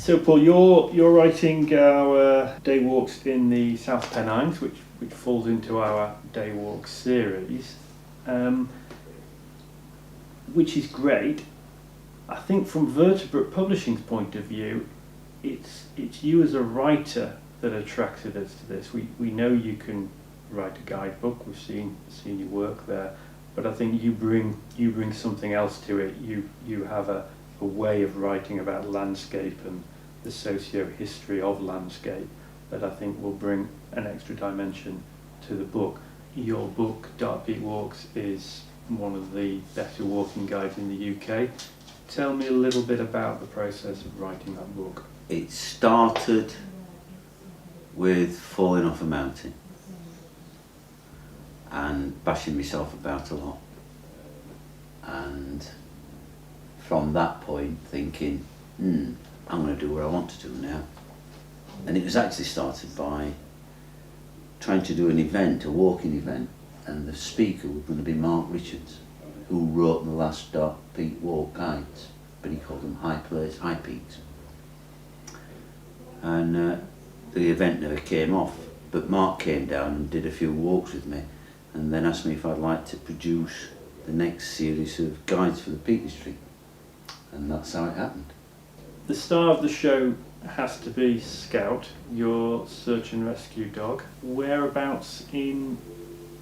So Paul, you're writing our day walks in the South Pennines, which falls into our day walk series, which is great. I think from Vertebrate Publishing's point of view, it's you as a writer that attracted us to this. We know you can write a guidebook. We've seen your work there, but I think you bring something else to it. You have a way of writing about landscape and the socio-history of landscape that I think will bring an extra dimension to the book. Your book, Dark Peak Walks, is one of the better walking guides in the UK. Tell me a little bit about the process of writing that book. It started with falling off a mountain and bashing myself about a lot, and from that point thinking, I'm going to do what I want to do now. And it was actually started by trying to do an event, a walking event, and the speaker was going to be Mark Richards, who wrote the last Dark Peak Walk guides, but he called them High Peaks. And the event never came off, but Mark came down and did a few walks with me, and then asked me if I'd like to produce the next series of guides for the Peak District, and that's how it happened. The star of the show has to be Scout, your search and rescue dog. Whereabouts in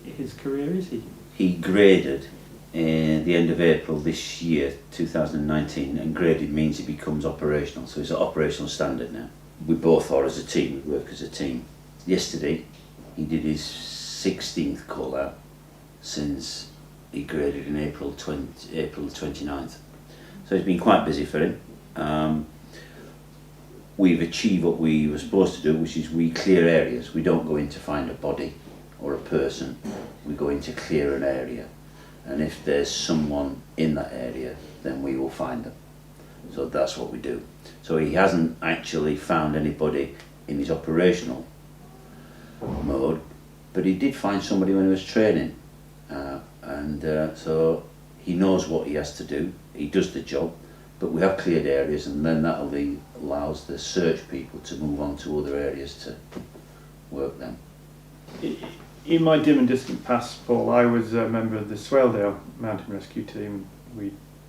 his career is he? He graded in the end of April this year, 2019, and graded means he becomes operational, so he's at operational standard now. We both are as a team, we work as a team. Yesterday he did his 16th call out since he graded in April the 29th. So it's been quite busy for him. We've achieved what we were supposed to do, which is we clear areas. We don't go in to find a body or a person, we go in to clear an area. And if there's someone in that area, then we will find them. So that's what we do. So he hasn't actually found anybody in his operational mode, but he did find somebody when he was training. So he knows what he has to do, he does the job, but we have cleared areas, and then that allows the search people to move on to other areas to work them. In my dim and distant past, Paul, I was a member of the Swaledale Mountain Rescue Team.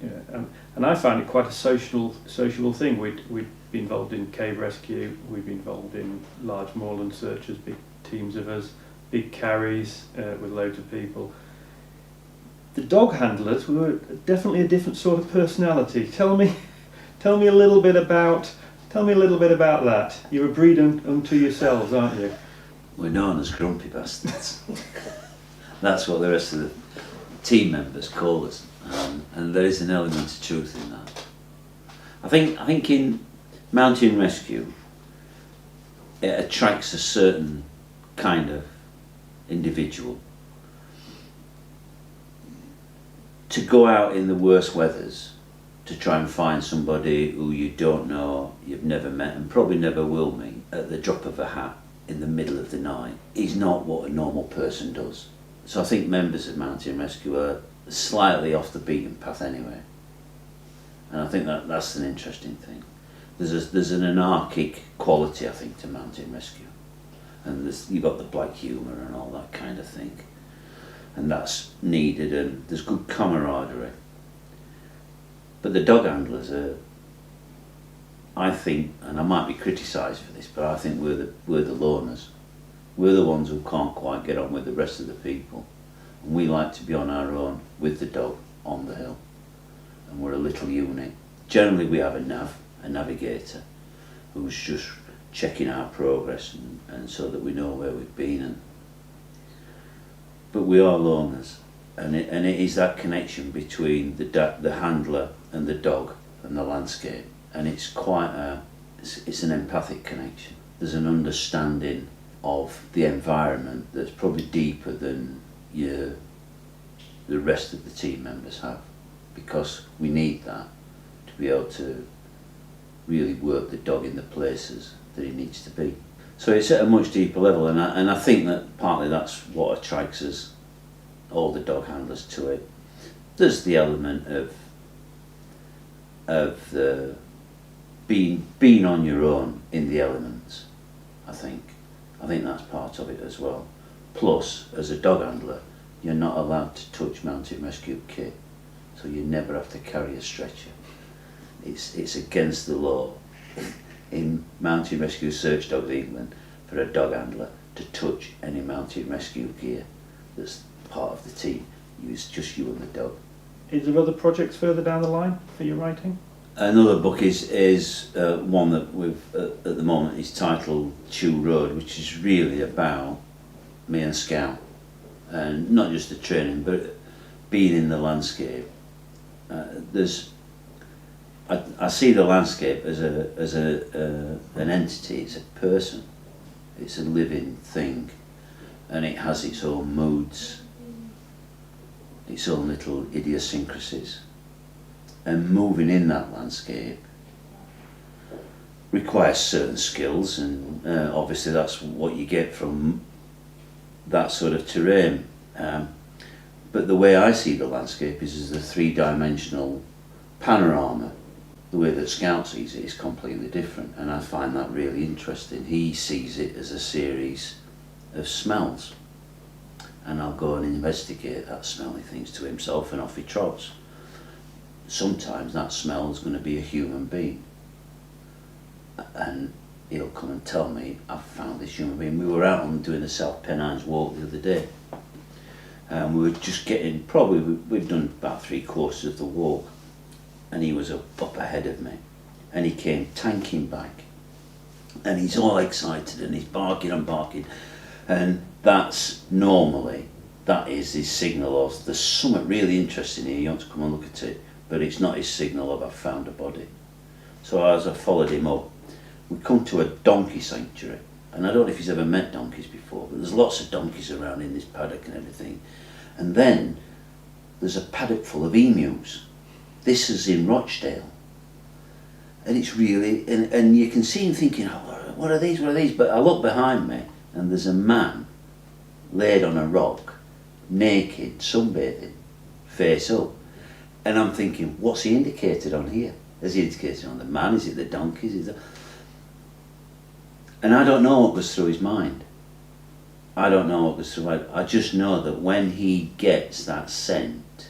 And I found it quite a sociable thing. We'd be involved in cave rescue, we'd be involved in large moorland searches, big teams of us, big carries with loads of people. The dog handlers were definitely a different sort of personality. Tell me a little bit about that. You're a breed unto yourselves, aren't you? We're known as grumpy bastards. That's what the rest of the team members call us, and there is an element of truth in that. I think in mountain rescue it attracts a certain kind of individual. To go out in the worst weathers to try and find somebody who you don't know, you've never met and probably never will meet at the drop of a hat in the middle of the night is not what a normal person does. So I think members of Mountain Rescue are slightly off the beaten path anyway. And I think that's an interesting thing. There's an anarchic quality, I think, to Mountain Rescue. And you've got the black humour and all that kind of thing. And that's needed, and there's good camaraderie. But the dog handlers are, I think, and I might be criticised for this, but I think we're the loners. We're the ones who can't quite get on with the rest of the people. And we like to be on our own with the dog on the hill. And we're a little unit. Generally we have a navigator, who's just checking our progress and so that we know where we've been. But we are loners, and it is that connection between the handler and the dog and the landscape, and it's it's an empathic connection. There's an understanding of the environment that's probably deeper than the rest of the team members have, because we need that to be able to really work the dog in the places that he needs to be. So it's at a much deeper level, and I think that partly that's what attracts us, all the dog handlers, to it. There's the element of the being on your own in the elements. I think that's part of it as well. Plus, as a dog handler, you're not allowed to touch mounted rescue kit, so you never have to carry a stretcher. It's against the law in mounted rescue search dogs England for a dog handler to touch any mounted rescue gear that's part of the team. It's just you and the dog. Is there other projects further down the line for your writing? Another book is one that we've at the moment is titled Chew Road, which is really about me and Scout, and not just the training, but being in the landscape. I see the landscape as an entity. It's a person. It's a living thing, and it has its own moods, its own little idiosyncrasies. And moving in that landscape requires certain skills, and obviously that's what you get from that sort of terrain. But the way I see the landscape is as a three-dimensional panorama. The way that Scout sees it is completely different, and I find that really interesting. He sees it as a series of smells, and I'll go and investigate that smell, he thinks to himself, and off he trots. Sometimes that smell is going to be a human being, and he'll come and tell me, I've found this human being. We were out on doing the South Pennines walk the other day, and we were just getting, we'd done about 3/4 of the walk, and he was up ahead of me, and he came tanking back, and he's all excited and he's barking and barking, and that is his signal of there's something really interesting here, you want to come and look at it. But it's not his signal of I've found a body. So as I followed him up, we come to a donkey sanctuary, and I don't know if he's ever met donkeys before, but there's lots of donkeys around in this paddock and everything. And then there's a paddock full of emus. This is in Rochdale, and it's really, and you can see him thinking, oh, what are these? But I look behind me, and there's a man laid on a rock, naked, sunbathing, face up. And I'm thinking, what's he indicated on here? Has he indicated on the man? Is it the donkeys? And I don't know what goes through his mind. I just know that when he gets that scent,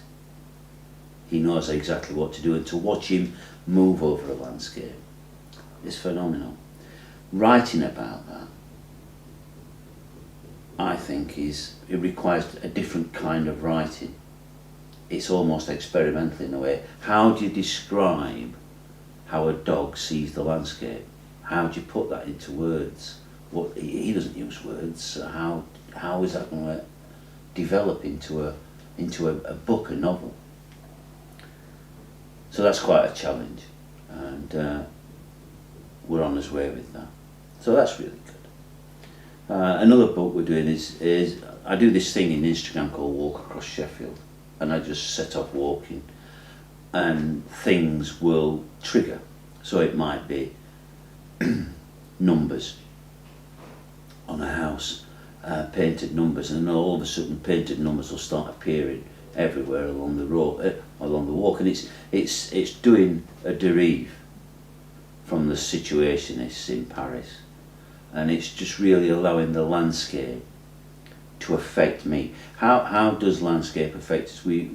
he knows exactly what to do. And to watch him move over a landscape is phenomenal. Writing about that, I think, it requires a different kind of writing. It's almost experimental in a way. How do you describe how a dog sees the landscape? How do you put that into words? He doesn't use words, so how is that going to develop into a book, a novel? So that's quite a challenge, and we're on his way with that. So that's really good. Another book we're doing is I do this thing in Instagram called Walk Across Sheffield. And I just set off walking, and things will trigger. So it might be numbers on a house, painted numbers, and all of a sudden painted numbers will start appearing everywhere along the road, along the walk, and it's doing a derive from the Situationists in Paris, and it's just really allowing the landscape to affect me. How does landscape affect us? We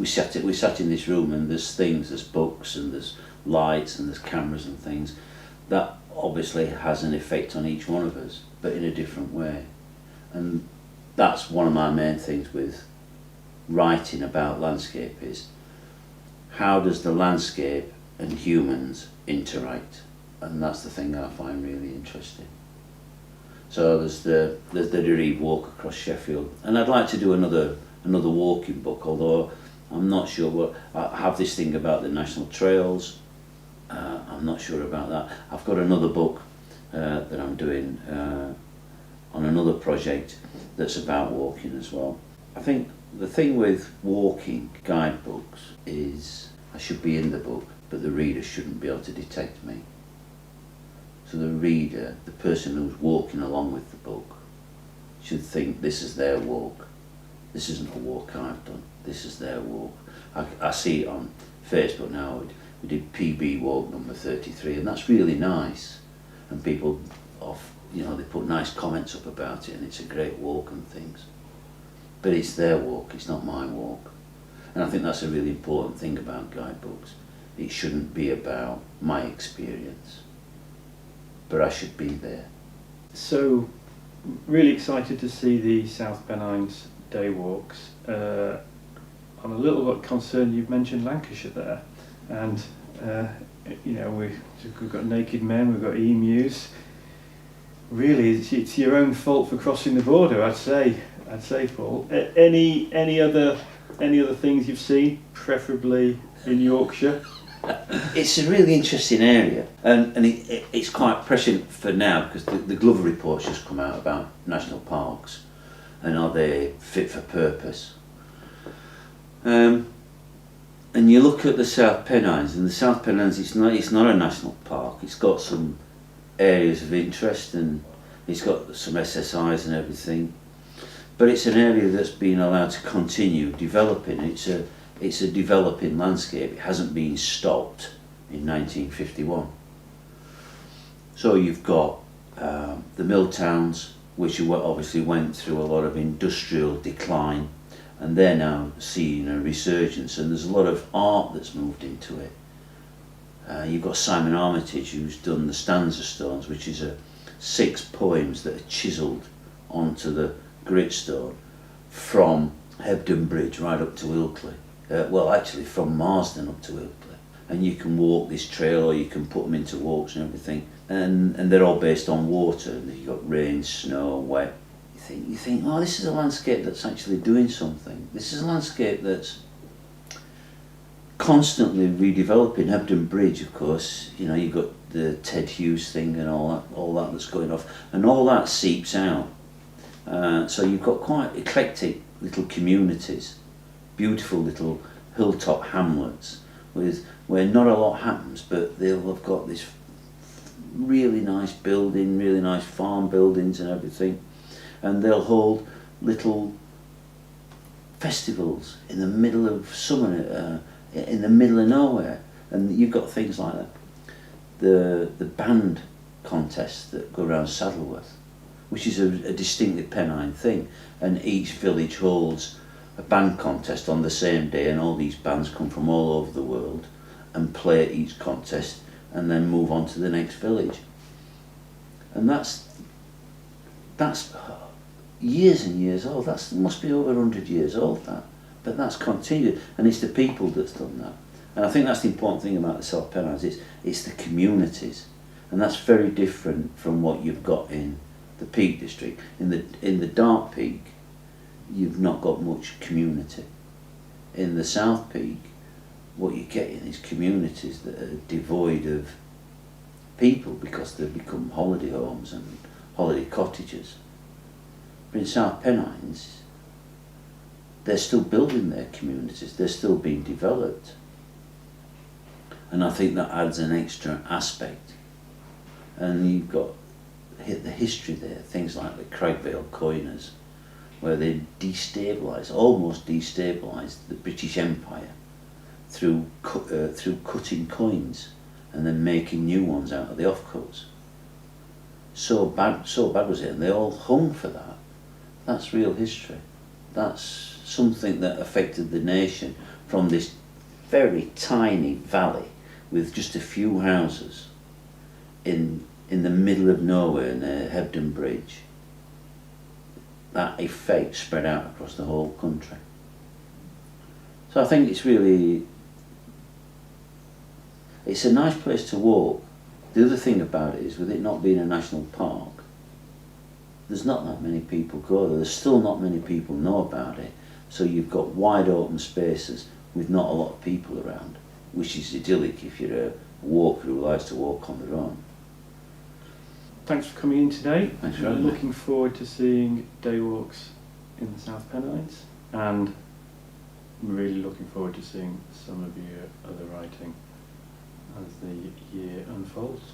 sat in this room, and there's books, and there's lights, and there's cameras and things. That obviously has an effect on each one of us, but in a different way. And that's one of my main things with writing about landscape is how does the landscape and humans interact? And that's the thing that I find really interesting. So there's the derive Walk Across Sheffield, and I'd like to do another walking book, although I'm not sure what. I have this thing about the national trails. I'm not sure about that. I've got another book that I'm doing on another project that's about walking as well. I think the thing with walking guidebooks is I should be in the book, but the reader shouldn't be able to detect me. So the reader, the person who's walking along with the book, should think this is their walk. This isn't a walk I've done. This is their walk. I see it on Facebook now. We did PB walk number 33, and that's really nice. And people they put nice comments up about it, and it's a great walk and things. But it's their walk, it's not my walk. And I think that's a really important thing about guidebooks. It shouldn't be about my experience, but I should be there. So, really excited to see the South Pennines day walks. I'm a little bit concerned you've mentioned Lancashire there, and we've got naked men, we've got emus. Really, it's your own fault for crossing the border, I'd say, Paul. Any other things you've seen, preferably in Yorkshire? It's a really interesting area, and it's quite prescient for now, because the Glover report's just come out about national parks and are they fit for purpose. And you look at the South Pennines, and the South Pennines, it's not a national park. It's got some areas of interest, and it's got some SSIs and everything, but it's an area that's been allowed to continue developing. It's a developing landscape. It hasn't been stopped in 1951. So you've got the mill towns, which obviously went through a lot of industrial decline, and they're now seeing a resurgence, and there's a lot of art that's moved into it. You've got Simon Armitage, who's done the stanza stones, which is 6 poems that are chiselled onto the gritstone from Hebden Bridge right up to Ilkley. Actually from Marsden up to Ilkley. And you can walk this trail, or you can put them into walks and everything. And they're all based on water. You've got rain, snow, wet. You think, oh, this is a landscape that's actually doing something. This is a landscape that's constantly redeveloping. Hebden Bridge, of course, you've got the Ted Hughes thing and all that that's going off, and all that seeps out. So you've got quite eclectic little communities, beautiful little hilltop hamlets where not a lot happens, but they'll have got this really nice building, really nice farm buildings and everything, and they'll hold little festivals in the middle of summer, in the middle of nowhere, and you've got things like that. The band contests that go around Saddleworth, which is a distinctly Pennine thing, and each village holds a band contest on the same day, and all these bands come from all over the world and play at each contest and then move on to the next village. And that's years and years old. That must be over 100 years old, but that's continued, and it's the people that's done that. And I think that's the important thing about the South Pennines. It's the communities, and that's very different from what you've got in the Peak District. In the Dark Peak, you've not got much community. In the South Peak, what you're getting is communities that are devoid of people, because they've become holiday homes and holiday cottages. But in South Pennines, they're still building their communities, they're still being developed. And I think that adds an extra aspect. And you've got the history there, things like the Craigvale coiners, where they almost destabilised the British Empire through cutting coins and then making new ones out of the offcuts. So bad was it, and they all hung for that. That's real history. That's something that affected the nation from this very tiny valley with just a few houses in the middle of nowhere near Hebden Bridge. That effect spread out across the whole country. So I think it's a nice place to walk. The other thing about it is, with it not being a national park, there's not that many people go there. There's still not many people know about it. So you've got wide open spaces with not a lot of people around, which is idyllic if you're a walker who likes to walk on their own. Thanks for coming in today. Thanks for having me. Looking forward to seeing day walks in the South Pennines, and really looking forward to seeing some of your other writing as the year unfolds.